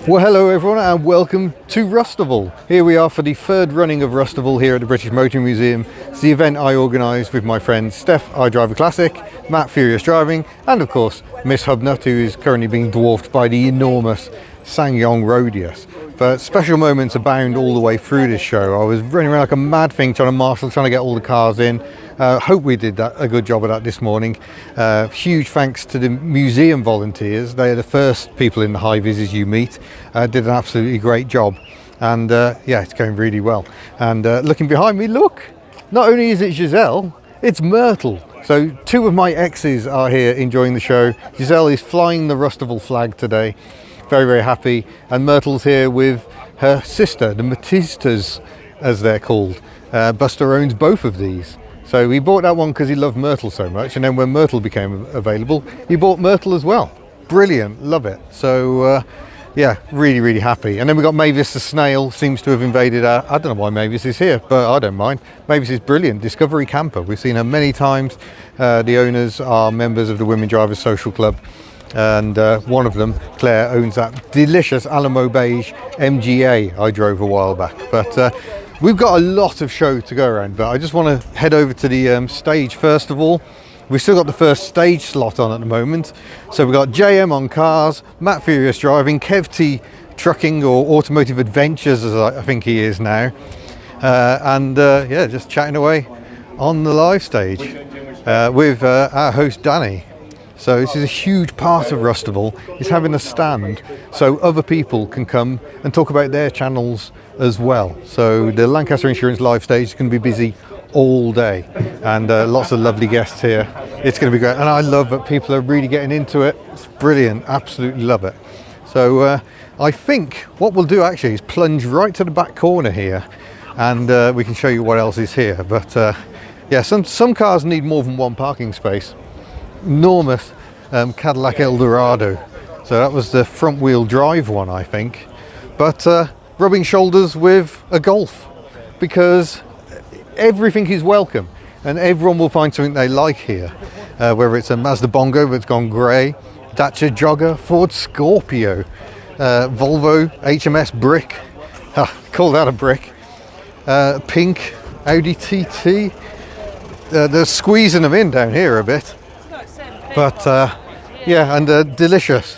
Well, hello everyone and welcome to Rustable. Here we are for the third running of Rustable here at the British Motor Museum. It's the event I organised with my friends Steph, I Drive a Classic, Matt Furious Driving, and of course Miss Hubnut, who is currently being dwarfed by the enormous SsangYong Rodius. But special moments abound all the way through this show. I was running around like a mad thing trying to marshal, trying to get all the cars in. Hope we did a good job of that this morning. Huge thanks to the museum volunteers. They are the first people in the high vises you meet. Did an absolutely great job. And yeah, it's going really well. And looking behind me, look, not only is it Giselle, it's Myrtle. So two of my exes are here enjoying the show. Giselle is flying the Rustival flag today. Very, very happy. And Myrtle's here with her sister, the Matiz, as they're called. Buster owns both of these. So he bought that one because he loved Myrtle so much. And then when Myrtle became available, he bought Myrtle as well. Brilliant. Love it. So yeah, really, really happy. And then we got Mavis the snail, seems to have invaded our... I don't know why Mavis is here, but I don't mind. Mavis is brilliant. Discovery camper. We've seen her many times. The owners are members of the Women Drivers Social Club. And one of them, Claire, owns that delicious Alamo Beige MGA I drove a while back. But we've got a lot of show to go around, but I just want to head over to the stage first of all. We've still got the first stage slot on at the moment. So we've got JM on cars, Matt Furious driving, Kev T trucking or automotive adventures as I think he is now. Yeah, just chatting away on the live stage with our host Danny. So this is a huge part of Rustable, is having a stand so other people can come and talk about their channels as well. So the Lancaster Insurance live stage is going to be busy all day and lots of lovely guests here. It's going to be great and I love that people are really getting into it. It's brilliant, absolutely love it. So I think what we'll do actually is plunge right to the back corner here and we can show you what else is here. But yeah, some cars need more than one parking space. Enormous Cadillac Eldorado, so that was the front wheel drive one I think, but rubbing shoulders with a Golf because everything is welcome and everyone will find something they like here, whether it's a Mazda Bongo that's gone grey, Dacia Jogger, Ford Scorpio, Volvo HMS Brick, call that a brick, pink Audi TT. They're squeezing them in down here a bit. But yeah, and a delicious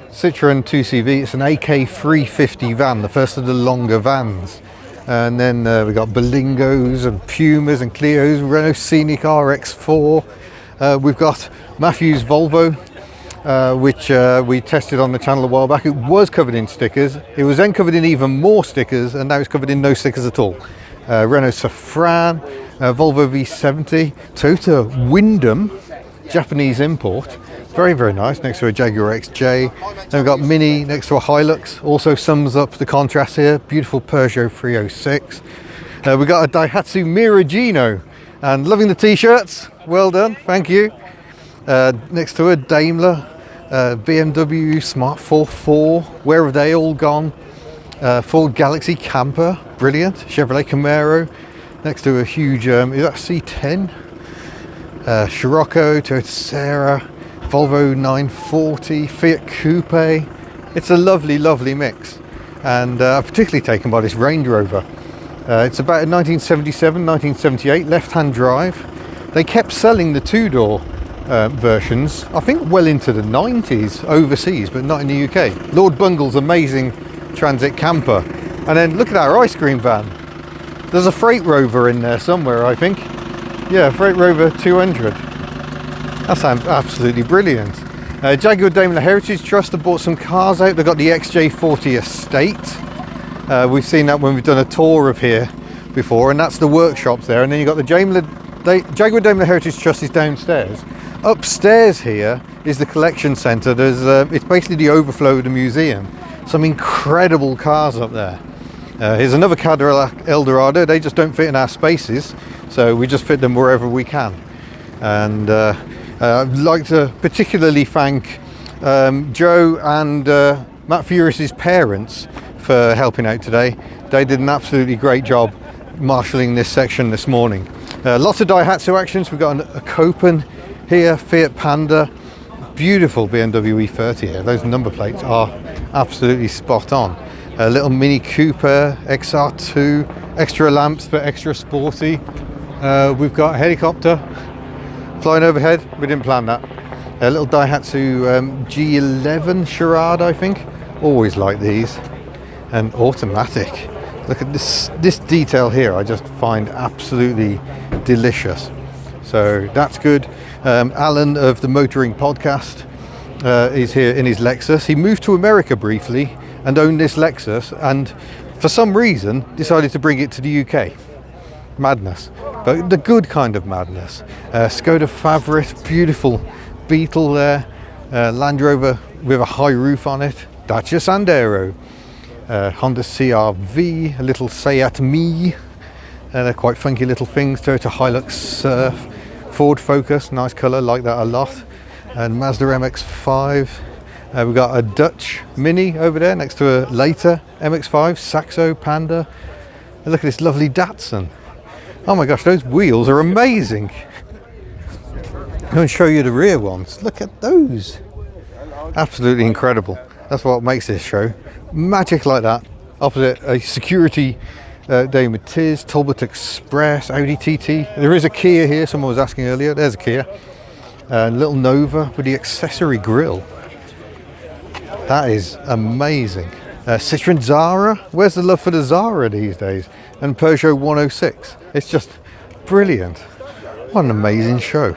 Citroen 2CV. It's an AK350 van, the first of the longer vans. And then we've got Berlingos and Pumas and Clios, Renault Scenic RX4. We've got Matthew's Volvo, which we tested on the channel a while back. It was covered in stickers. It was then covered in even more stickers, and now it's covered in no stickers at all. Renault Safran, Volvo V70, Toyota Wyndham, Japanese import, very, very nice, next to a Jaguar XJ. Then we've got Mini next to a Hilux, also sums up the contrast here, beautiful Peugeot 306. We've got a Daihatsu Miragino, and loving the t-shirts, well done, thank you. Next to a Daimler, BMW Smart 4, where have they all gone? Ford Galaxy Camper, brilliant, Chevrolet Camaro, next to a huge, is that C10? Scirocco, Toyota Serra, Volvo 940, Fiat Coupe. It's a lovely, lovely mix. And I'm particularly taken by this Range Rover. It's about a 1977, 1978 left-hand drive. They kept selling the two-door versions, I think well into the 90s overseas, but not in the UK. Lord Bungall's amazing transit camper. And then look at our ice cream van. There's a Freight Rover in there somewhere, I think. Yeah, Freight Rover 200. That sounds absolutely brilliant. Jaguar Daimler Heritage Trust have bought some cars out. They've got the XJ40 Estate. We've seen that when we've done a tour of here before, and that's the workshops there. And then you've got the Jaguar Daimler Heritage Trust is downstairs. Upstairs here is the collection centre. There's it's basically the overflow of the museum. Some incredible cars up there. Here's another Cadillac Eldorado. They just don't fit in our spaces, so we just fit them wherever we can. And I'd like to particularly thank Joe and Matt Furious's parents for helping out today. They did an absolutely great job marshalling this section this morning. Lots of Daihatsu actions. We've got a Copen here, Fiat Panda, beautiful BMW E30 here. Those number plates are absolutely spot on. A little Mini Cooper XR2, extra lamps for extra sporty. We've got a helicopter flying overhead. We didn't plan that. A little Daihatsu G11 Charade, I think. Always like these. And automatic. Look at this detail here. I just find absolutely delicious. So that's good. Alan of the Motoring Podcast is here in his Lexus. He moved to America briefly and owned this Lexus, and for some reason decided to bring it to the UK. Madness, but the good kind of madness. Skoda Favorit, beautiful Beetle there. Land Rover with a high roof on it. Dacia Sandero. Honda CR-V, a little Seat Mii. They're quite funky little things. Toyota Hilux Surf. Ford Focus, nice colour, like that a lot. And Mazda MX-5. We've got a Dutch Mini over there next to a later MX-5, Saxo, Panda. And look at this lovely Datsun. Oh my gosh, those wheels are amazing. I'm going to show you the rear ones. Look at those. Absolutely incredible. That's what makes this show. Magic like that. Opposite a security day Matiz, Talbot Express, Audi TT. There is a Kia here, someone was asking earlier. There's a Kia. Little Nova with the accessory grille. That is amazing. Citroen Zara. Where's the love for the Zara these days? And Peugeot 106. It's just brilliant. What an amazing show.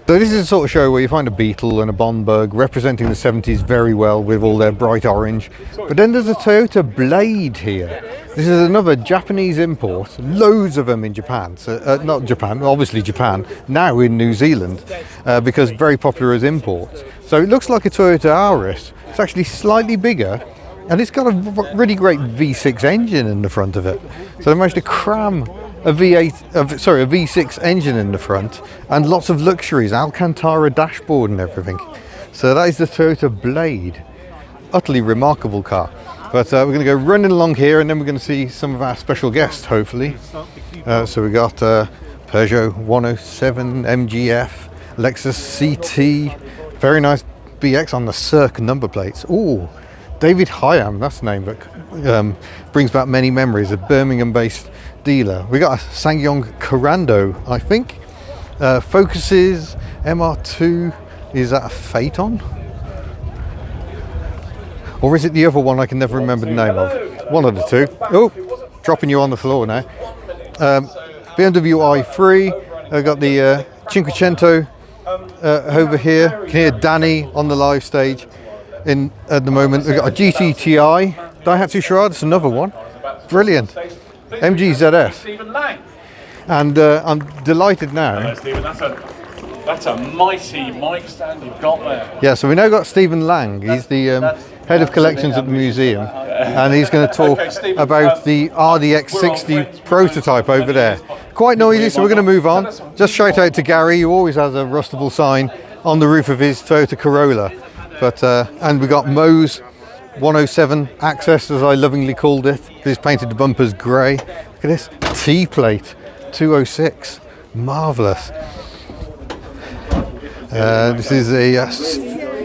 So this is the sort of show where you find a Beetle and a Bondberg representing the 70s very well with all their bright orange. But then there's a Toyota Blade here. This is another Japanese import. Loads of them in Japan. So, not Japan, obviously Japan. Now in New Zealand because very popular as imports. So it looks like a Toyota Auris. It's actually slightly bigger, and it's got a really great V6 engine in the front of it. So they managed to cram a V6 engine in the front, and lots of luxuries, Alcantara dashboard and everything. So that is the Toyota Blade. Utterly remarkable car. But we're going to go running along here, and then we're going to see some of our special guests, hopefully. So we got Peugeot 107 MGF, Lexus CT, very nice BX on the Cirque number plates. Ooh, David Hyam, that's the name that brings back many memories. A Birmingham-based dealer. We got a SsangYong Corando, I think. Focuses, MR2. Is that a Phaeton? Or is it the other one I can never remember the name of? One of the two. Oh, dropping you on the floor now. BMW i3. I've got the Cinquecento over here. You can hear Danny on the live stage at the moment. We've got a GTTI Daihatsu Charade. That's another one. Brilliant. MG ZS. And I'm delighted now. Hello, Stephen. That's a mighty mic stand you've got there. Yeah, so we now got Stephen Lang. He's the head of collections at the museum, and he's going to talk about the RDX60 prototype over there. Quite noisy, so we're going to move on. Just shout out to Gary, who always has a Rustable sign on the roof of his Toyota Corolla. But and we got Mo's 107 Access, as I lovingly called it. He's painted the bumpers grey. Look at this T-plate 206, marvellous. This is a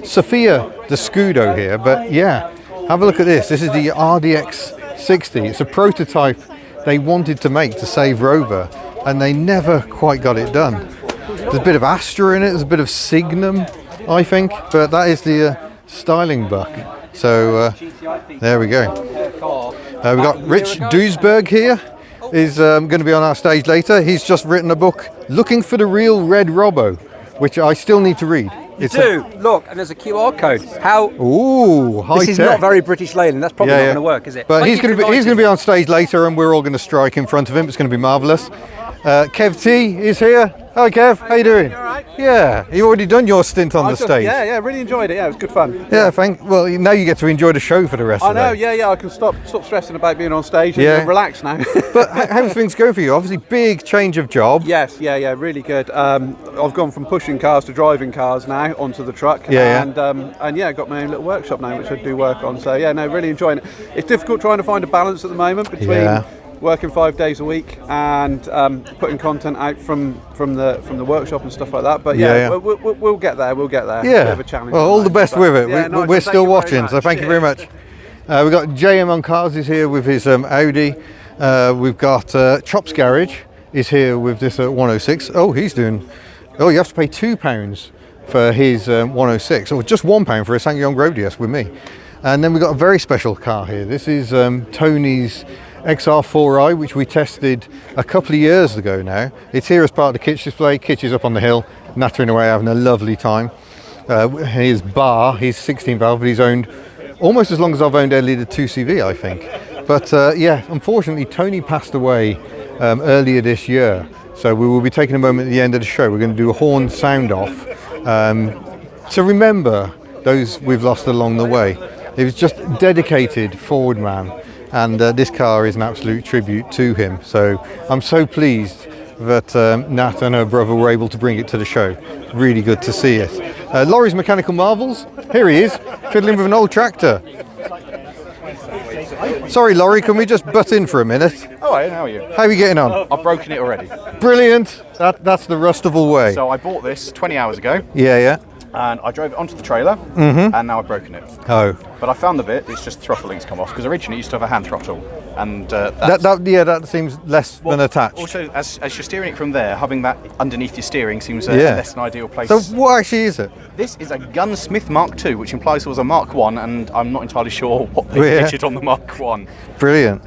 Sophia the Scudo here, but yeah, have a look at this. This is the RDX60. It's a prototype they wanted to make to save Rover, and they never quite got it done. There's a bit of Astra in it, there's a bit of Signum, I think, but that is the styling buck. So there we go. We've got Rich Duisberg here. Is going to be on our stage later. He's just written a book, Looking for the Real Red Robbo, which I still need to read. Look, and there's a QR code. How? Ooh, high This is tech. not very British Leyland. That's probably not going to work, is it? But he's going to be on stage later, and we're all going to strike in front of him. It's going to be marvellous. Kev T is here. Hi Kev, how you doing? You all right? Yeah, you already done your stint on the stage. Yeah, really enjoyed it. Yeah, it was good fun. Yeah, well, now you get to enjoy the show for the rest of the day. I know, I can stop stressing about being on stage and relax now. But how's things going for you? Obviously, big change of job. Yes, really good. I've gone from pushing cars to driving cars now onto the truck. And I got my own little workshop now, which I do work on. So yeah, no, really enjoying it. It's difficult trying to find a balance at the moment between working 5 days a week and putting content out from the workshop and stuff like that. But we'll get there. We'll get there. Yeah. Bit of a challenge. Well, all the best with it. Yeah, we're still watching, so thank you very much. We've got JM on Cars is here with his Audi. We've got Chops Garage is here with this 106. Oh, he's doing. Oh, you have to pay £2 for his 106, or just £1 for a Sangyong Roadius with me. And then we've got a very special car here. This is Tony's XR4i, which we tested a couple of years ago now. It's here as part of the Kitch display. Kitch is up on the hill, nattering away, having a lovely time. His bar, he's 16 valve, but he's owned almost as long as I've owned Ellie the 2CV, I think. But yeah, unfortunately, Tony passed away earlier this year. So we will be taking a moment at the end of the show. We're going to do a horn sound off to remember those we've lost along the way. He was just dedicated Ford man, and this car is an absolute tribute to him. So I'm so pleased that Nat and her brother were able to bring it to the show. Really good to see it. Laurie's Mechanical Marvels, here he is, fiddling with an old tractor. Sorry Laurie, can we just butt in for a minute? Oh, how are you? How are you getting on? I've broken it already. Brilliant, that's the Rustable way. So I bought this 20 hours ago. Yeah. And I drove it onto the trailer, and now I've broken it. Oh. But I found the bit, it's just throttle links come off, because originally it used to have a hand throttle. And that seems less than attached. Also, as you're steering it from there, having that underneath your steering seems a less than ideal place. So what actually is it? This is a Gunsmith Mark II, which implies it was a Mark I, and I'm not entirely sure what they fitted on the Mark I. Brilliant.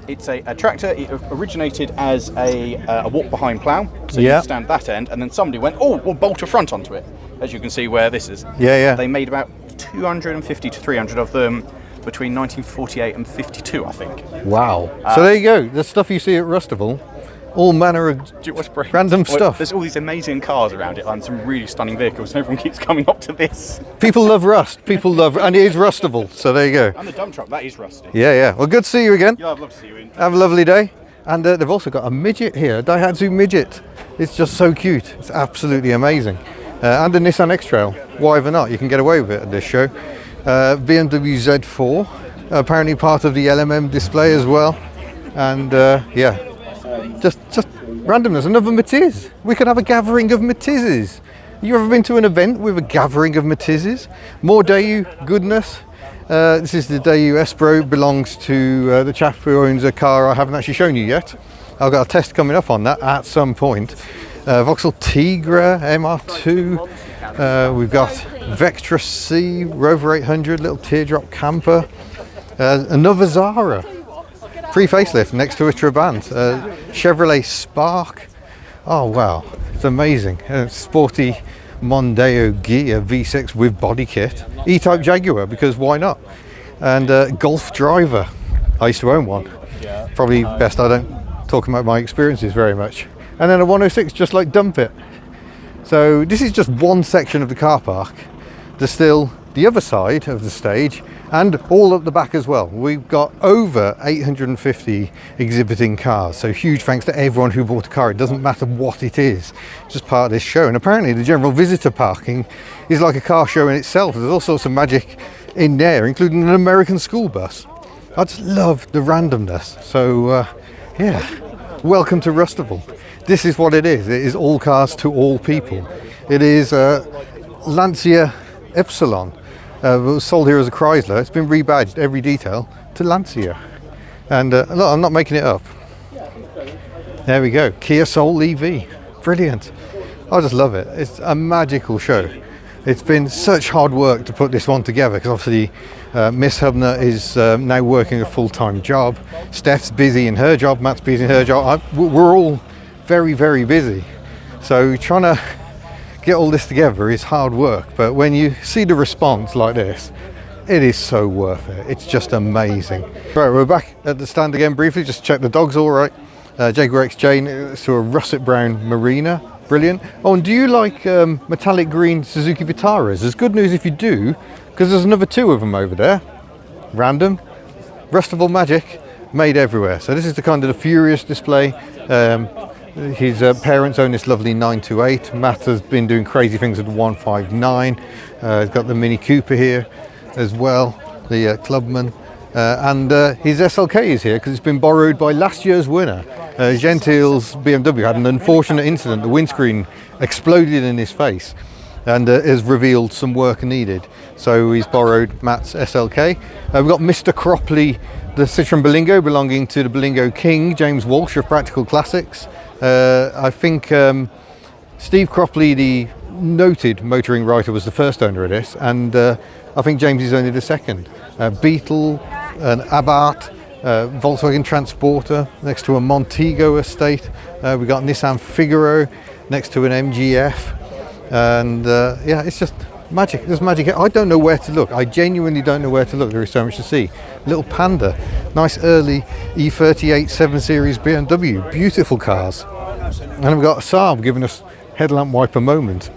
It's a tractor. It originated as a walk-behind plough, so you stand that end, and then somebody went, oh, we'll bolt a front onto it, as you can see where this is. Yeah. They made about 250 to 300 of them between 1948 and 52, I think. Wow. So there you go, the stuff you see at Rustival, all manner of random stuff. There's all these amazing cars around it and some really stunning vehicles, and everyone keeps coming up to this. People love Rust, and it is Rustival, so there you go. And the dump truck, that is rusty. Yeah. Well, good to see you again. Yeah, I'd love to see you in. Have a lovely day. And they've also got a midget here, a Daihatsu midget. It's just so cute. It's absolutely amazing. And a Nissan X-Trail. Why ever not? You can get away with it at this show. BMW Z4, apparently part of the LMM display as well. And just randomness. Another Matiz. We could have a gathering of Matizes. You ever been to an event with a gathering of Matizes? More Daewoo goodness. This is the Daewoo Espro. Belongs to the chap who owns a car I haven't actually shown you yet. I've got a test coming up on that at some point. Vauxhall Tigra MR2. We've got Vectra C, Rover 800, little teardrop camper. Another Zara, pre-facelift next to a Trabant. Chevrolet Spark. Oh wow, it's amazing. Sporty Mondeo Ghia V6 with body kit. E-Type Jaguar, because why not? And Golf Driver. I used to own one. Probably best I don't talk about my experiences very much. And then a 106, just like dump it. So this is just one section of the car park. There's still the other side of the stage and all up the back as well. We've got over 850 exhibiting cars. So huge thanks to everyone who bought a car. It doesn't matter what it is, it's just part of this show. And apparently the general visitor parking is like a car show in itself. There's all sorts of magic in there, including an American school bus. I just love the randomness. So yeah, welcome to Rustable. This is what it is. It is all cars to all people. It is Lancia Epsilon. It was sold here as a Chrysler. It's been rebadged, every detail, to Lancia. And look, I'm not making it up. There we go. Kia Soul EV. Brilliant. I just love it. It's a magical show. It's been such hard work to put this one together, because obviously Miss Hubner is now working a full-time job. Steph's busy in her job. Matt's busy in her job. We're all very, very busy. So trying to get all this together is hard work. But when you see the response like this, it is so worth it. It's just amazing. Right, we're back at the stand again briefly, just to check the dog's all right. Jaguar XJ to a russet brown Marina. Brilliant. Oh, and do you like metallic green Suzuki Vitaras? There's good news if you do, because there's another two of them over there. Random. Rustival magic made everywhere. So this is the kind of the Furious display. His parents own this lovely 928. Matt has been doing crazy things with the 159. He's got the Mini Cooper here as well, the Clubman. and his SLK is here because it's been borrowed by last year's winner. Gentile's BMW had an unfortunate incident. The windscreen exploded in his face and has revealed some work needed. So he's borrowed Matt's SLK. We've got Mr. Cropley, the Citroen Berlingo belonging to the Berlingo King, James Walsh of Practical Classics. I think Steve Cropley, the noted motoring writer, was the first owner of this, and I think James is only the second. Beetle, an Abarth, Volkswagen Transporter next to a Montego estate. We've got Nissan Figaro next to an MGF, and yeah, it's just magic. There's magic. I don't know where to look. I genuinely don't know where to look. There is so much to see. Little Panda, nice early E38 7 Series BMW, beautiful cars. And we've got a Saab giving us headlamp wiper moment.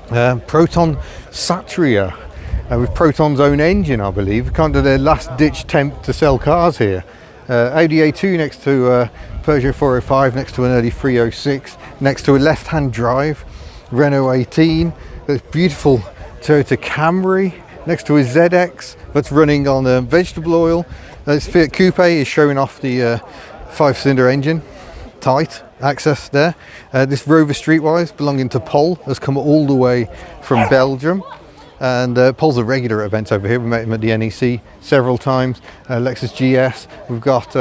Proton Satria with Proton's own engine, I believe, kind of their last ditch attempt to sell cars here. Audi A2 next to Peugeot 405, next to an early 306, next to a left-hand drive Renault 18. There's beautiful Toyota Camry next to a ZX that's running on vegetable oil. This Fiat Coupe is showing off the 5-cylinder engine. Tight access there. This Rover Streetwise belonging to Pol has come all the way from Belgium, and Pol's a regular at events over here. We met him at the NEC several times. Lexus GS. We've got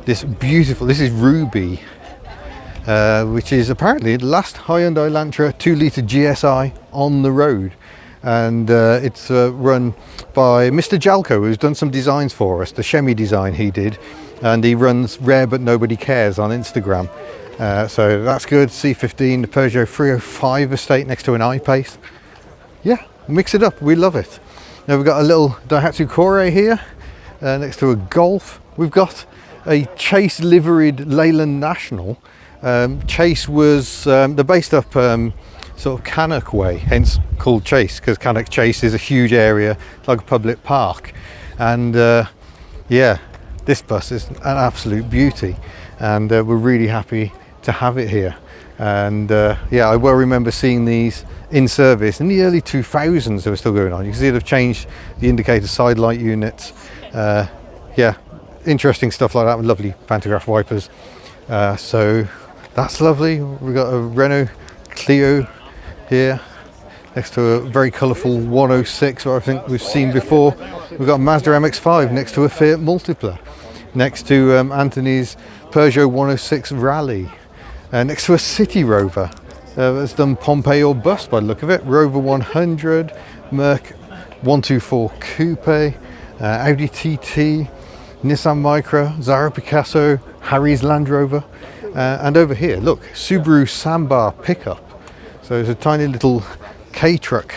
this beautiful, this is Ruby, which is apparently the last Hyundai Elantra 2-litre GSI on the road, and it's run by Mr. Jalko, who's done some designs for us, the Chemi design he did, and he runs Rare But Nobody Cares on Instagram, so that's good. C15, the Peugeot 305 estate next to an I-Pace. Yeah, mix it up, we love it. Now we've got a little Daihatsu Kore here next to a Golf. We've got a Chase liveried Leyland National. Chase was, they're based up sort of Cannock way, hence called Chase, because Cannock Chase is a huge area, like a public park. And yeah, this bus is an absolute beauty, and we're really happy to have it here. And yeah, I well remember seeing these in service in the early 2000s. They were still going on. You can see they've changed the indicator side light units. Yeah, interesting stuff like that with lovely pantograph wipers. So that's lovely. We've got a Renault Clio here next to a very colourful 106, or I think we've seen before. We've got a Mazda MX-5 next to a Fiat Multipla, next to Anthony's Peugeot 106 Rally, next to a City Rover that's done Pompeii or Bust by the look of it, Rover 100, Merc 124 Coupe, Audi TT, Nissan Micra, Zara Picasso, Harry's Land Rover, and over here, look, Subaru Sambar pickup. So it's a tiny little K-truck.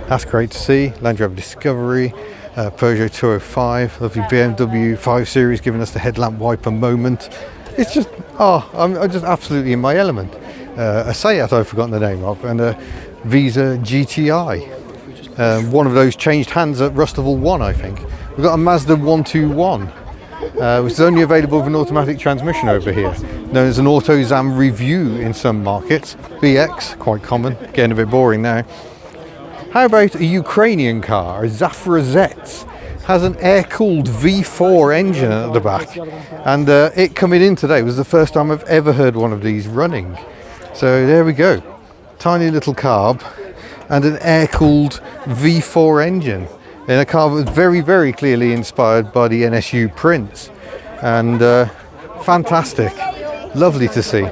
That's great to see. Land Rover Discovery, Peugeot 205, lovely BMW 5 Series giving us the headlamp wiper moment. It's just, oh, I'm just absolutely in my element. A Seat I've forgotten the name of, and a Visa GTI. One of those changed hands at Rustable 1, I think. We've got a Mazda 121, which is only available with an automatic transmission over here, known as an AutoZam Review in some markets. BX, quite common, getting a bit boring now. How about a Ukrainian car, a Zafrazets? Has an air-cooled V4 engine at the back, and it coming in today was the first time I've ever heard one of these running. So there we go, tiny little carb and an air-cooled V4 engine in a car that was very, very clearly inspired by the NSU Prince, and fantastic, lovely to see.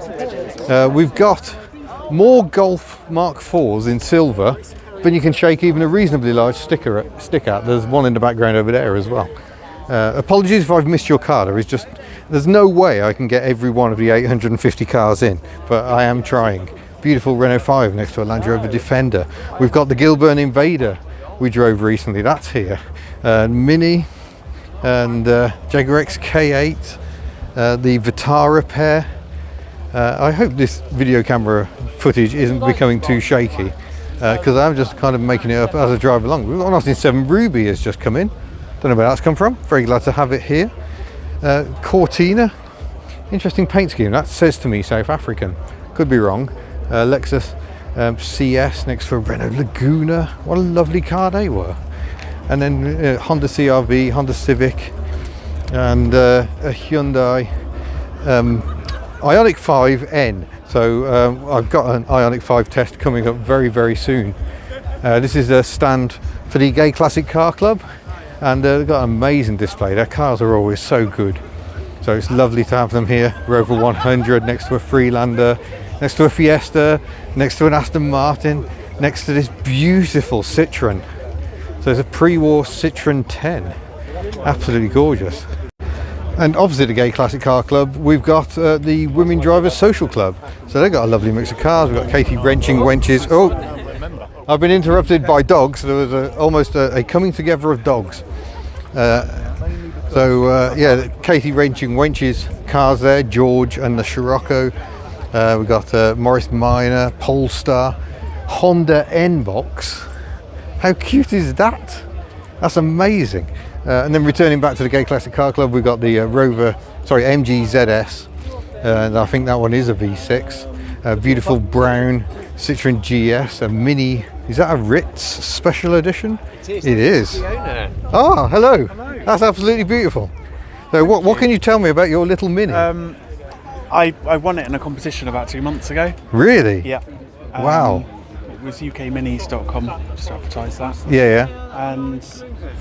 We've got more Golf Mark IVs in silver than you can shake even a reasonably large stick at. There's one in the background over there as well. Apologies if I've missed your car. There's no way I can get every one of the 850 cars in, but I am trying. Beautiful Renault 5 next to a Land Rover Defender. We've got the Gilburn Invader we drove recently, that's here. Mini and Jaguar XK8, the Vitara pair. I hope this video camera footage isn't becoming too shaky, because I'm just kind of making it up as I drive along. We've got an Austin 7 Ruby has just come in. Don't know where that's come from. Very glad to have it here. Cortina, interesting paint scheme. That says to me South African. Could be wrong. Lexus CS next to a Renault Laguna. What a lovely car they were. and then Honda CR-V, Honda Civic, and a Hyundai Ioniq 5N. So I've got an Ioniq 5 test coming up very, very soon. This is a stand for the Gay Classic Car Club, and they've got an amazing display. Their cars are always so good. So it's lovely to have them here. Rover 100 next to a Freelander, next to a Fiesta, next to an Aston Martin, next to this beautiful Citroen. So it's a pre-war Citroen 10. Absolutely gorgeous. And opposite the Gay Classic Car Club, we've got the Women Drivers Social Club. So they've got a lovely mix of cars. We've got Katie wrenching wenches. Oh, I've been interrupted by dogs. There was almost a coming together of dogs. Yeah, Katie wrenching wenches cars there, George and the Scirocco. We've got Morris Minor, Polestar, Honda N-Box. How cute is that? That's amazing. And then returning back to the Gay Classic Car Club, we've got the MG ZS. And I think that one is a V6. A beautiful brown Citroen GS, a mini. Is that a Ritz special edition? It is. Oh, hello. That's absolutely beautiful. So what can you tell me about your little mini? I won it in a competition about 2 months ago. Really? Yeah. Wow. It was ukminis.com, just to advertise that. Yeah. And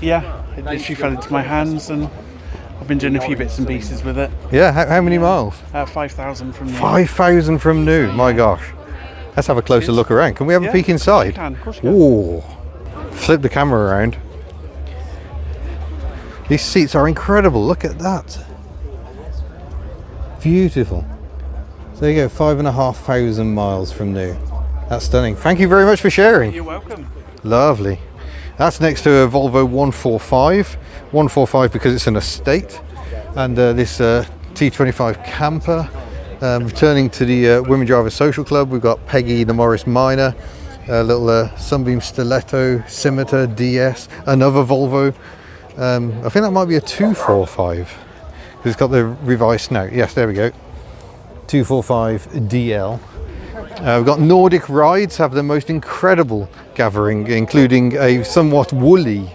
yeah, it literally fell into my hands, and I've been doing a few bits and pieces with it. Yeah, how many miles? 5,000 from new. 5,000 from new, my gosh. Let's have a closer look around. Can we have a peek inside? Of course you can. Ooh. Flip the camera around. These seats are incredible, look at that. Beautiful. So there you go, 5,500 miles from new. That's stunning. Thank you very much for sharing. You're welcome. Lovely. That's next to a Volvo 145. 145 because it's an estate. And this T25 camper. Returning to the Women Drivers Social Club, we've got Peggy the Morris Minor, a little Sunbeam Stiletto, Scimitar DS, another Volvo. I think that might be a 245 because it's got the revised snout. Yes, there we go. 245 DL. We've got Nordic rides, have the most incredible gathering, including a somewhat woolly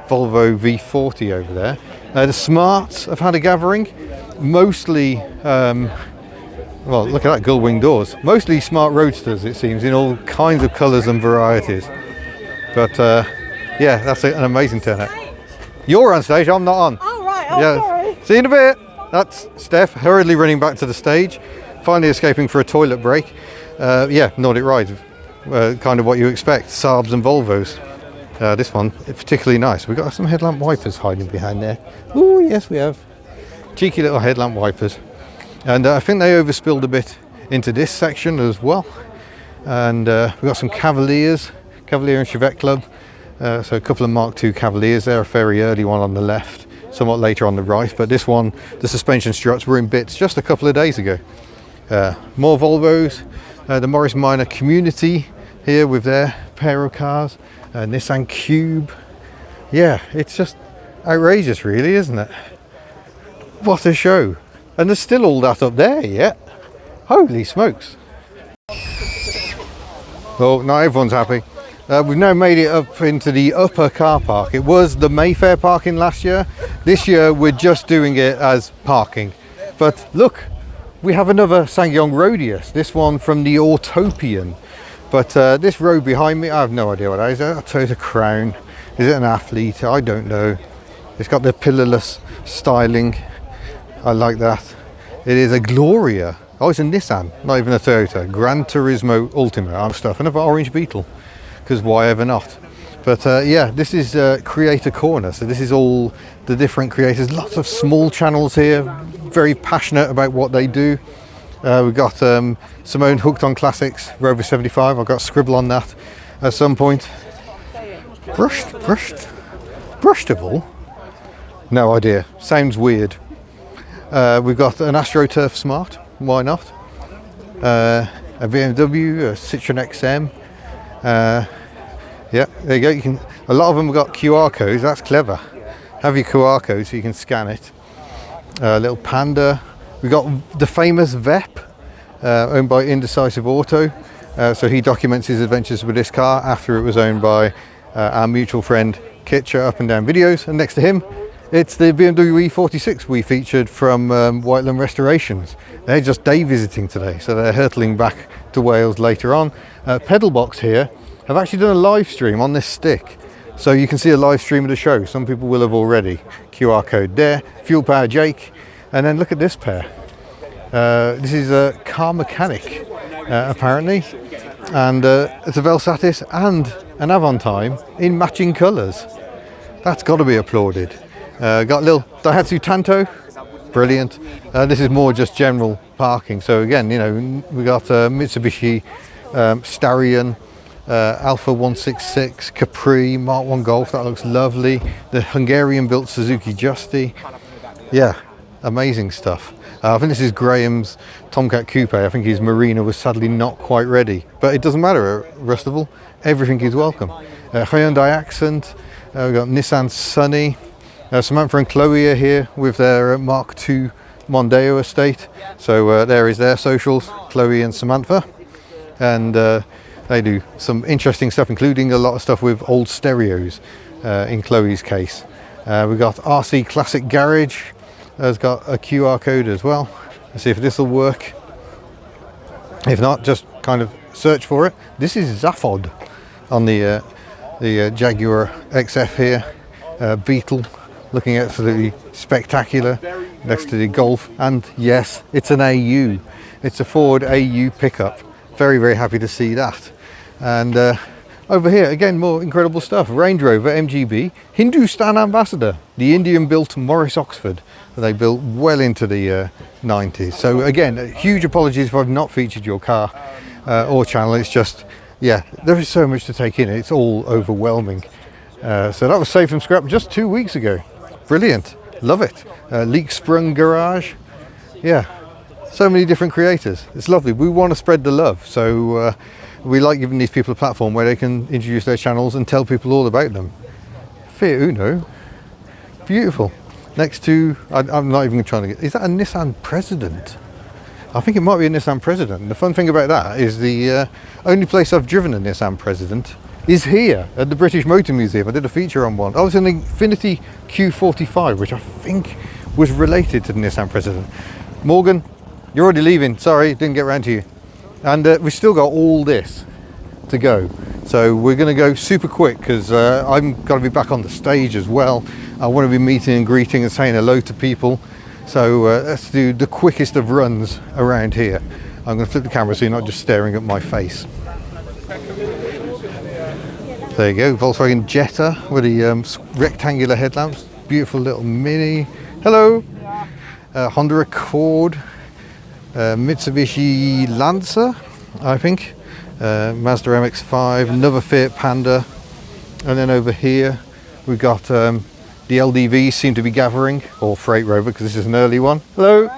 Volvo V40 over there. The Smarts have had a gathering, mostly, well, look at that, gull wing doors. Mostly smart roadsters, it seems, in all kinds of colours and varieties. But yeah, that's an amazing turnout. You're on stage, I'm not on. Oh, right, sorry. See you in a bit. That's Steph hurriedly running back to the stage, finally escaping for a toilet break. Yeah, Nordic rides, kind of what you expect, Saabs and Volvos. This one, particularly nice. We've got some headlamp wipers hiding behind there. Oh, yes, we have. Cheeky little headlamp wipers. And I think they overspilled a bit into this section as well. And we've got some Cavalier and Chevette Club. So a couple of Mark II Cavaliers there, a very early one on the left, somewhat later on the right. But this one, the suspension struts were in bits just a couple of days ago. More Volvos. The Morris Minor community here with their pair of cars. Nissan Cube. Yeah, it's just outrageous really, isn't it? What a show. And there's still all that up there yet. Holy smokes. Well, not everyone's happy. We've now made it up into the upper car park. It was the Mayfair parking last year. This year we're just doing it as parking. But look, we have another SsangYong Rodius, this one from the Autopian. But this road behind me, I have no idea what that is. A Toyota Crown. Is it an Athlete? I don't know. It's got the pillarless styling. I like that. It is a Gloria. Oh, it's a Nissan, not even a Toyota. Gran Turismo Ultima. I'm stuff. Another orange Beetle, because why ever not? But yeah, this is Creator Corner. So this is all the different creators. Lots of small channels here, very passionate about what they do. We've got Simone hooked on classics, Rover 75. I've got a scribble on that at some point. Rustable? No idea. Sounds weird. We've got an AstroTurf Smart. Why not? A BMW, a Citroen XM. Yeah, there you go. You can. A lot of them have got QR codes. That's clever. Have your QR code so you can scan it. Little Panda. We've got the famous VEP, owned by Indecisive Auto. So he documents his adventures with this car after it was owned by our mutual friend Kit Show Up and Down videos, and next to him it's the BMW E46 we featured from Whiteland Restorations. They're just day visiting today, so they're hurtling back to Wales later on. Pedalbox here have actually done a live stream on this stick, so you can see a live stream of the show. Some people will have already. QR code there. Fuel Power Jake, and then look at this pair. This is a car mechanic apparently, and it's a Velsatis and an Avantime in matching colours. That's got to be applauded. Got a little Daihatsu Tanto, brilliant. This is more just general parking. So again, you know, we got Mitsubishi Starion, Alpha 166, Capri, Mark 1 Golf, that looks lovely. The Hungarian built Suzuki Justy. Yeah, amazing stuff. I think this is Graham's Tomcat Coupe. I think his Marina was sadly not quite ready, but it doesn't matter at Rustable, everything is welcome. Hyundai Accent, we've got Nissan Sunny. Samantha and Chloe are here with their Mark II Mondeo estate. So there is their socials, Chloe and Samantha. And they do some interesting stuff, including a lot of stuff with old stereos in Chloe's case. We've got RC Classic Garage. Has got a QR code as well. Let's see if this will work. If not, just kind of search for it. This is Zaphod on the Jaguar XF here. Beetle, looking absolutely spectacular next to the Golf. And yes, it's an AU. It's a Ford AU pickup. Very, very happy to see that. And over here, again, more incredible stuff. Range Rover MGB, Hindustan Ambassador, the Indian-built Morris Oxford. They built well into the 90s. So again, huge apologies if I've not featured your car or channel. It's just, yeah, there is so much to take in. It's all overwhelming. So that was Safe from Scrap just 2 weeks ago. Brilliant, love it. Leak Sprung Garage, yeah, so many different creators. It's lovely. We want to spread the love, so we like giving these people a platform where they can introduce their channels and tell people all about them. Fiat Uno, beautiful. Next to, I'm not even trying to get, is that a Nissan President? I think it might be a Nissan President. The fun thing about that is the only place I've driven a Nissan President is here at the British Motor Museum. I did a feature on one. I was in an Infiniti Q45, which I think was related to the Nissan President. Morgan, you're already leaving. Sorry, didn't get around to you. And we've still got all this to go. So we're going to go super quick because I'm got to be back on the stage as well. I want to be meeting and greeting and saying hello to people. So let's do the quickest of runs around here. I'm going to flip the camera so you're not just staring at my face. There you go, Volkswagen Jetta with the rectangular headlamps. Beautiful little Mini. Hello. Honda Accord. Mitsubishi Lancer, I think. Mazda MX-5, another Fiat Panda. And then over here we've got the LDVs seem to be gathering, or Freight Rover, because this is an early one. Hello.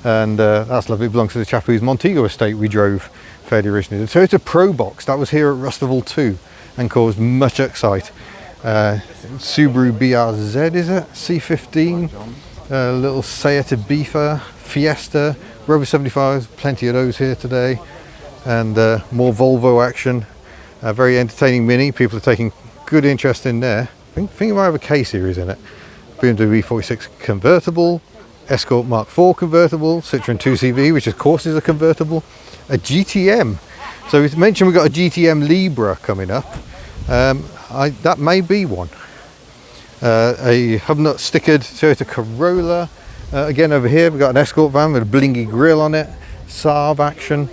And that's lovely. It belongs to the chap whose Montego estate we drove fairly recently. So it's a Pro Box that was here at Rustival too and caused much excite. Subaru BRZ, is it? C15, little Seat Ibiza, Fiesta, Rover 75s, plenty of those here today. And more Volvo action. A very entertaining Mini. People are taking good interest in there. I think it might have a K series in it. BMW E46 convertible, Escort Mark IV convertible, Citroen 2CV, which of course is a convertible, a GTM. So we mentioned we've got a GTM Libra coming up. That may be one. A hubnut stickered Toyota Corolla. Again over here we've got an Escort van with a blingy grille on it, Saab action.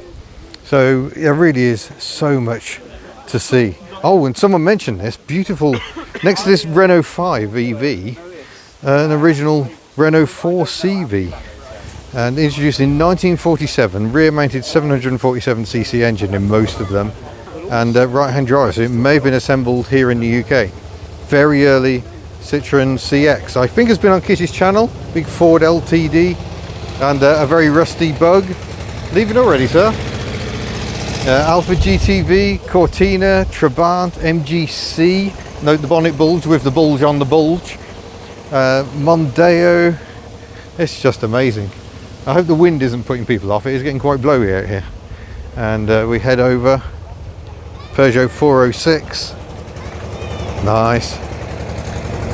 So there really is so much to see. Oh, and someone mentioned this beautiful, next to this Renault 5 EV, an original Renault 4 CV, and introduced in 1947, rear-mounted 747cc engine in most of them, and right-hand drive, so it may have been assembled here in the UK. Very early Citroen CX, I think has been on Kitty's channel, big Ford LTD, and a very rusty Bug. Leaving already, sir? Alpha GTV, Cortina, Trabant, MGC, note the bonnet bulge with the bulge on the bulge. Mondeo, it's just amazing. I hope the wind isn't putting people off. It is getting quite blowy out here. And we head over, Peugeot 406, Nice.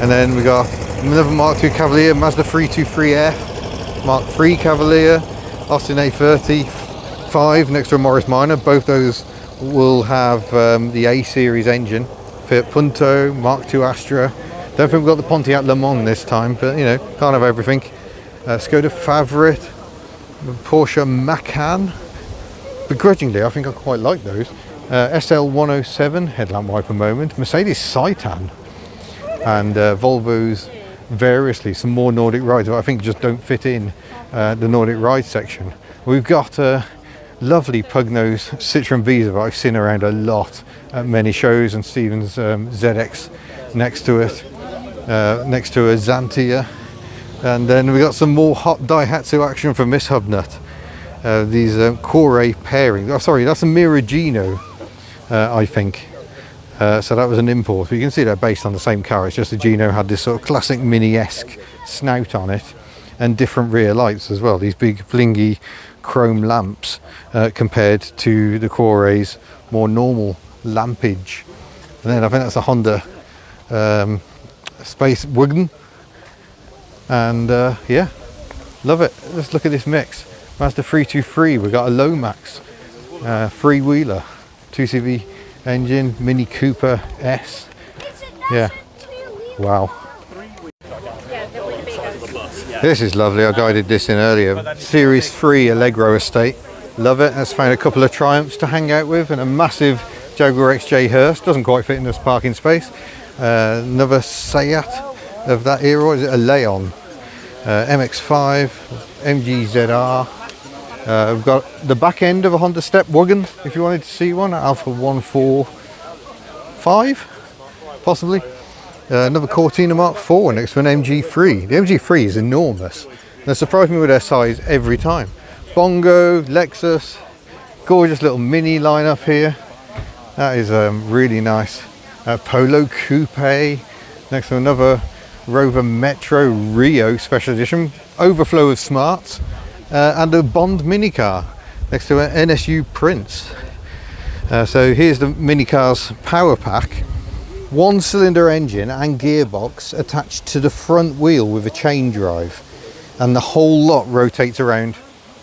And then we got another Mark II Cavalier, Mazda 323F, Mark III Cavalier, Austin A35 next to a Morris Minor. Both those will have the A series engine. Fiat Punto, Mark II Astra. Don't think we've got the Pontiac Le Mans this time, but you know, can't have everything. Skoda Favorit, Porsche Macan. Begrudgingly, I think I quite like those. SL107 headlamp wiper moment, Mercedes Citan, and Volvo's variously some more Nordic rides, but I think just don't fit in the Nordic ride section. We've got a lovely pug-nose Citroen Visa that I've seen around a lot at many shows, and Stephen's ZX next to it, next to a Xantia. And then we got some more hot Daihatsu action from Miss Hubnut. These Core pairing. Oh, sorry, that's a Miragino, I think. So that was an import. But you can see they're based on the same car. It's just the Gino had this sort of classic Mini-esque snout on it, and different rear lights as well. These big blingy chrome lamps compared to the Core's more normal lampage. And then I think that's a Honda Space Wagon. And yeah, love it. Let's look at this mix. Mazda 323, we've got a Lomax freewheeler, 2CV engine, Mini Cooper S. Yeah, wow. This is lovely. I guided this in earlier. Series 3 Allegro Estate. Love it. Let's find a couple of Triumphs to hang out with, and a massive Jaguar XJ Hearst. Doesn't quite fit in this parking space. Another Seat of that era. Or is it a Leon? MX-5, MG ZR. We've got the back end of a Honda Step Wagon, if you wanted to see one, Alpha 145, possibly. Another Cortina Mark IV next to an MG3. The MG3 is enormous. They surprise me with their size every time. Bongo, Lexus, gorgeous little mini lineup here. That is really nice. Polo Coupe next to another Rover Metro Rio Special Edition, overflow of smarts, and a Bond mini car next to an NSU Prince. So here's the mini car's power pack. 1-cylinder engine and gearbox attached to the front wheel with a chain drive, and the whole lot rotates around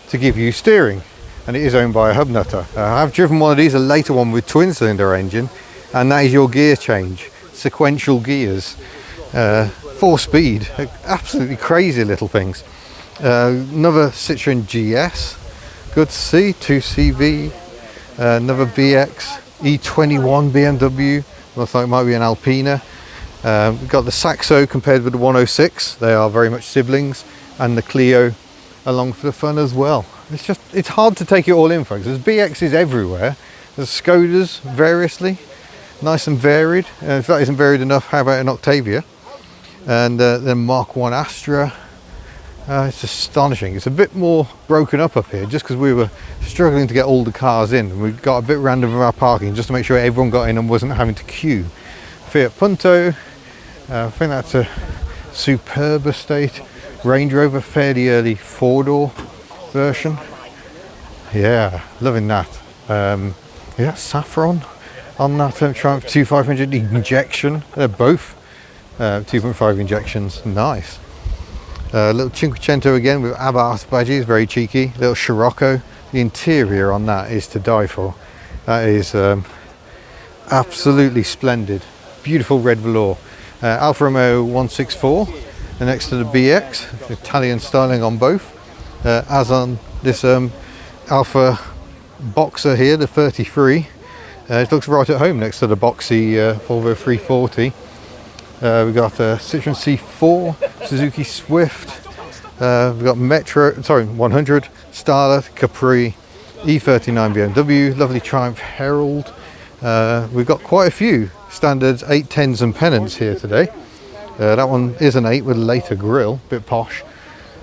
to give you steering, and it is owned by a Hubnutter. I've driven one of these, a later one with twin-cylinder engine, and that is your gear change, sequential gears, 4-speed, absolutely crazy little things. Another Citroen GS, good to see, 2CV, another BX, E21 BMW, looks like it might be an Alpina. We've got the Saxo compared with the 106, they are very much siblings, and the Clio along for the fun as well. It's hard to take it all in, folks. There's BXs everywhere, there's Skodas variously, nice and varied. If that isn't varied enough, how about an Octavia? And then Mark I Astra. It's astonishing. It's a bit more broken up here just because we were struggling to get all the cars in, and we got a bit random with our parking just to make sure everyone got in and wasn't having to queue. Fiat Punto, I think that's a superb estate. Range Rover, fairly early 4-door version. Yeah, loving that. Yeah, Saffron on that Triumph 2500 injection. They're both 2.5 injections. Nice. Little Cinquecento again with Abarth badges, very cheeky. Little Scirocco. The interior on that is to die for. That is absolutely splendid. Beautiful red velour. Alfa Romeo 164, and next to the BX, Italian styling on both. As on this Alfa Boxer here, the 33. It looks right at home next to the boxy Volvo 340. We've got a Citroen C4, Suzuki Swift, we've got 100, Starlet, Capri, E39 BMW, lovely Triumph Herald. We've got quite a few standards 810s and pennants here today. That one is an 8 with a later grille, bit posh.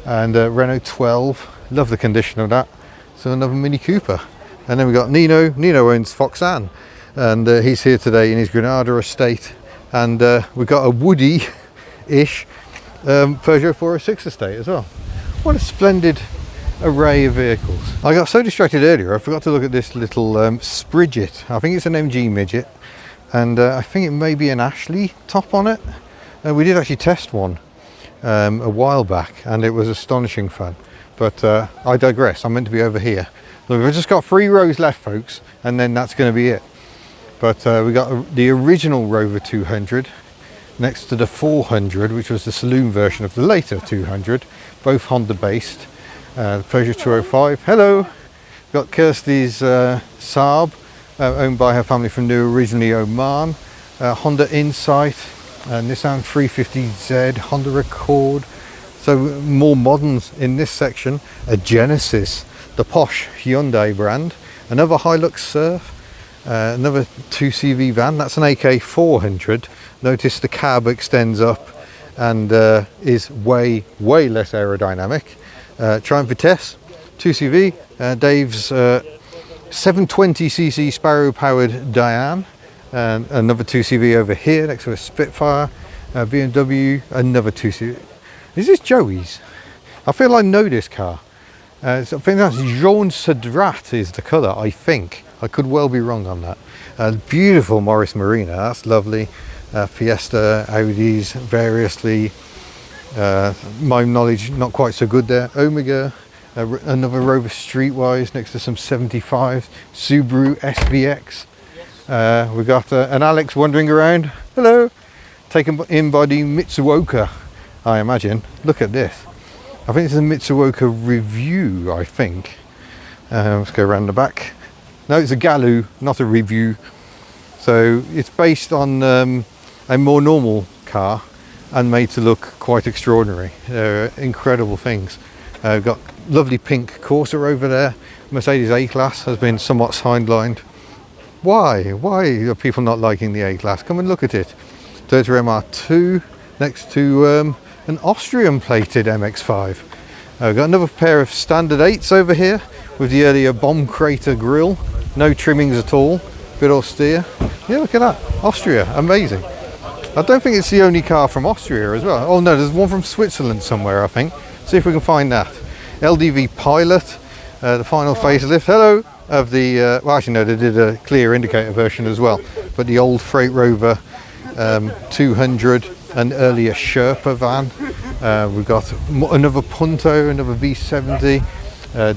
And Renault 12, love the condition of that. So another Mini Cooper. And then we've got Nino. Nino owns Foxanne, and he's here today in his Granada estate. And we've got a Woody-ish Peugeot 406 estate as well. What a splendid array of vehicles. I got so distracted earlier, I forgot to look at this little Spridget. I think it's an MG midget. and I think it may be an Ashley top on it. We did actually test one a while back, and it was astonishing fun. But I digress. I'm meant to be over here. Look, we've just got 3 rows left, folks, and then that's going to be it. But we got the original Rover 200 next to the 400, which was the saloon version of the later 200, both Honda based. The Peugeot 205. Hello. Got Kirsty's Saab, owned by her family from New, originally Oman. Honda Insight, Nissan 350Z, Honda Accord. So more moderns in this section. A Genesis, the posh Hyundai brand. Another Hilux Surf. Another 2CV van. That's an AK 400. Notice the cab extends up and is way less aerodynamic. Triumph Vitesse 2CV. Dave's 720cc Sparrow powered Diane. And another 2CV over here next to a Spitfire. BMW, another 2CV. Is this Joey's? I feel I know this car. I think that's Jaune Cedrat is the colour, I think. I could well be wrong on that. Beautiful Morris Marina, that's lovely. Fiesta, Audis, variously. My knowledge not quite so good there. Omega, another Rover Streetwise next to some 75s. Subaru SVX. We've got an Alex wandering around. Hello. Taken in by the Mitsuoka, I imagine. Look at this. I think it's a Mitsuoka Review, I think. Let's go around the back. No, it's a Galoo, not a Review. So it's based on a more normal car and made to look quite extraordinary. They're incredible things. We've got lovely pink Corsa over there. Mercedes A-Class has been somewhat sidelined. Why? Why are people not liking the A-Class? Come and look at it. Toyota MR2 next to an Austrian plated MX-5. We've got another pair of standard 8s over here with the earlier bomb crater grille. No trimmings at all, bit austere. Yeah, look at that, Austria, amazing. I don't think it's the only car from Austria as well. Oh no, there's one from Switzerland somewhere, I think. See if we can find that. LDV Pilot, the final facelift. Hello. Of the, well actually no, they did a clear indicator version as well. But the old Freight Rover 200, an earlier Sherpa van. We've got another Punto, another V70,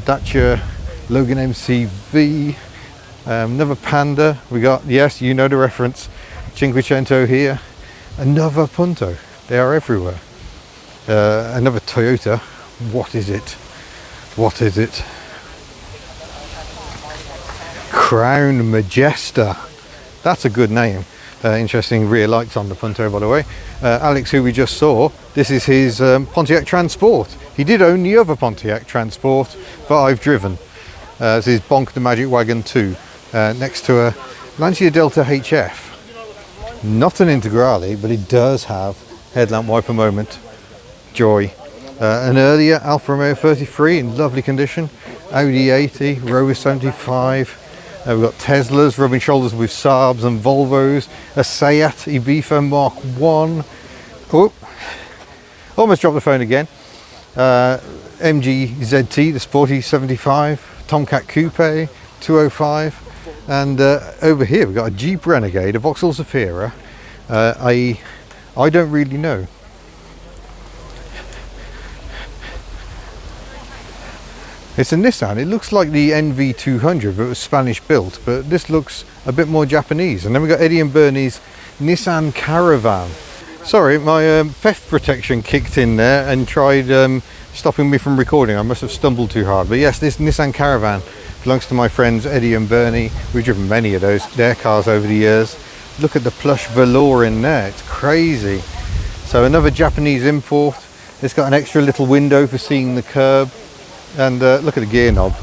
Dacia Logan MCV, another Panda. We got, yes, you know the reference, Cinquecento here. Another Punto. They are everywhere. Another Toyota. What is it? What is it? Crown Majesta. That's a good name. Interesting rear lights on the Punto, by the way. Alex, who we just saw, this is his Pontiac Transport. He did own the other Pontiac Transport that I've driven. This is Bonk the Magic Wagon 2, next to a Lancia Delta HF. Not an Integrale, but it does have headlamp wiper moment. Joy. An earlier Alfa Romeo 33 in lovely condition. Audi 80, Rover 75. We've got Teslas rubbing shoulders with Saabs and Volvos. A Seat Ibiza Mark 1. Oh, almost dropped the phone again. MG ZT, the Sporty 75. Tomcat Coupe 205. And over here we've got a Jeep Renegade, a Vauxhall Zafira. I don't really know. It's a Nissan. It looks like the NV200, but it was Spanish built, but this looks a bit more Japanese. And then we've got Eddie and Bernie's Nissan Caravan. Sorry, my theft protection kicked in there and tried stopping me from recording. I must have stumbled too hard. But yes, this Nissan Caravan belongs to my friends Eddie and Bernie. We've driven many of their cars over the years. Look at the plush velour in there. It's crazy. So another Japanese import. It's got an extra little window for seeing the curb. And look at the gear knob,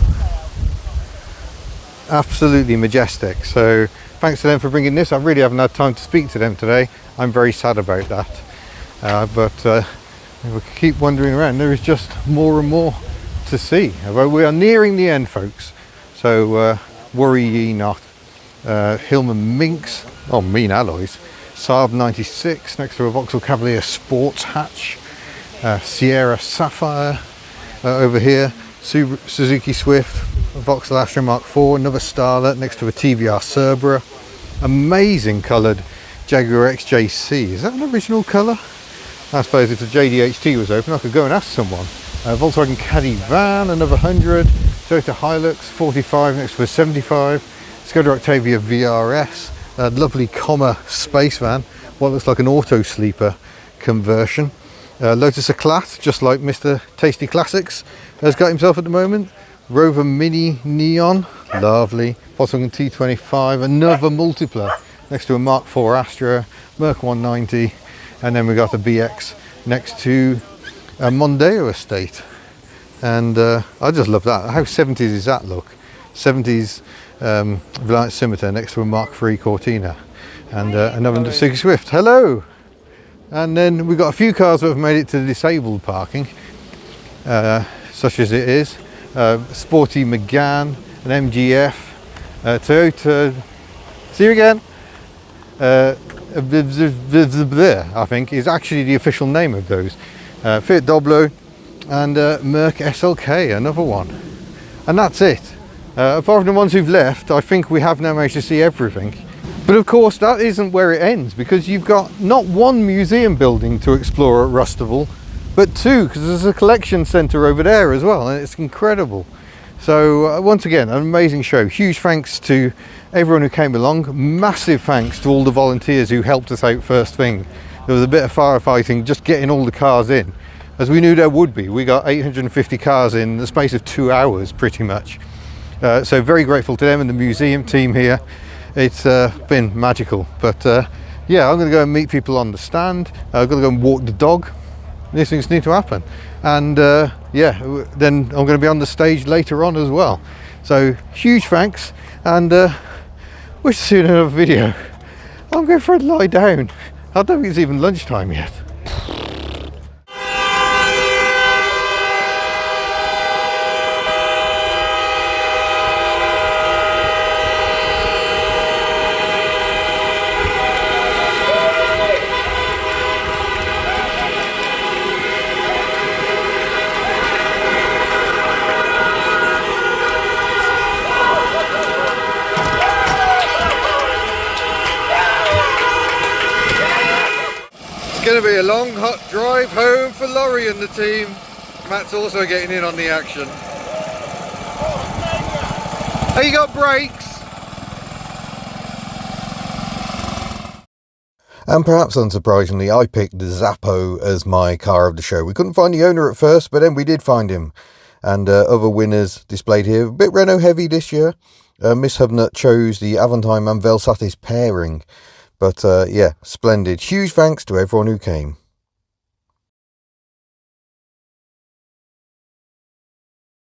absolutely majestic. So thanks to them for bringing this. I really haven't had time to speak to them today. I'm very sad about that, but we keep wandering around. There is just more and more to see. Well, we are nearing the end, folks, so worry ye not. Hillman Minx, oh, mean alloys. Saab 96 next to a Vauxhall Cavalier Sports hatch. Sierra Sapphire. Over here, Suzuki Swift, Vauxhall Astra Mark IV, another Starlet next to a TVR Cerbera. Amazing coloured Jaguar XJC. Is that an original colour? I suppose if the JDHT was open I could go and ask someone. Volkswagen Caddy van, another 100. Toyota Hilux 45 next to a 75. Skoda Octavia VRS, a lovely Comma space van, what looks like an auto sleeper conversion. Lotus Eclat, just like Mr. Tasty Classics has got himself at the moment. Rover Mini Neon, lovely. Volkswagen T25, another multipler next to a Mark IV Astra, Merc 190, and then we got the BX next to a Mondeo estate. And I just love that. How 70s is that look? 70s Reliant Scimitar next to a Mark III Cortina, and another Suzuki Swift. Hello. And then we've got a few cars that have made it to the disabled parking, such as it is. Sporty Megane, an MGF, Toyota, see you again, I think is actually the official name of those. Fiat Doblo and Merc SLK, another one. And that's it. Apart from the ones who've left, I think we have now managed to see everything. But of course that isn't where it ends, because you've got not one museum building to explore at Rustable, but two, because there's a collection centre over there as well, and it's incredible. So once again, an amazing show. Huge thanks to everyone who came along. Massive thanks to all the volunteers who helped us out first thing. There was a bit of firefighting just getting all the cars in, as we knew there would be. We got 850 cars in the space of 2 hours pretty much. So very grateful to them and the museum team here. It's been magical. But yeah, I'm going to go and meet people on the stand. I've got to go and walk the dog. These things need to happen. And yeah, then I'm going to be on the stage later on as well. So huge thanks, and we'll see you in another video. I'm going for a lie down. I don't think it's even lunchtime yet. It's going to be a long, hot drive home for Laurie and the team. Matt's also getting in on the action. Oh, you got brakes? And perhaps unsurprisingly, I picked the Zappo as my car of the show. We couldn't find the owner at first, but then we did find him. And other winners displayed here. A bit Renault heavy this year. Miss Hubnut chose the Aventime and Velsatis pairing. But yeah, splendid. Huge thanks to everyone who came.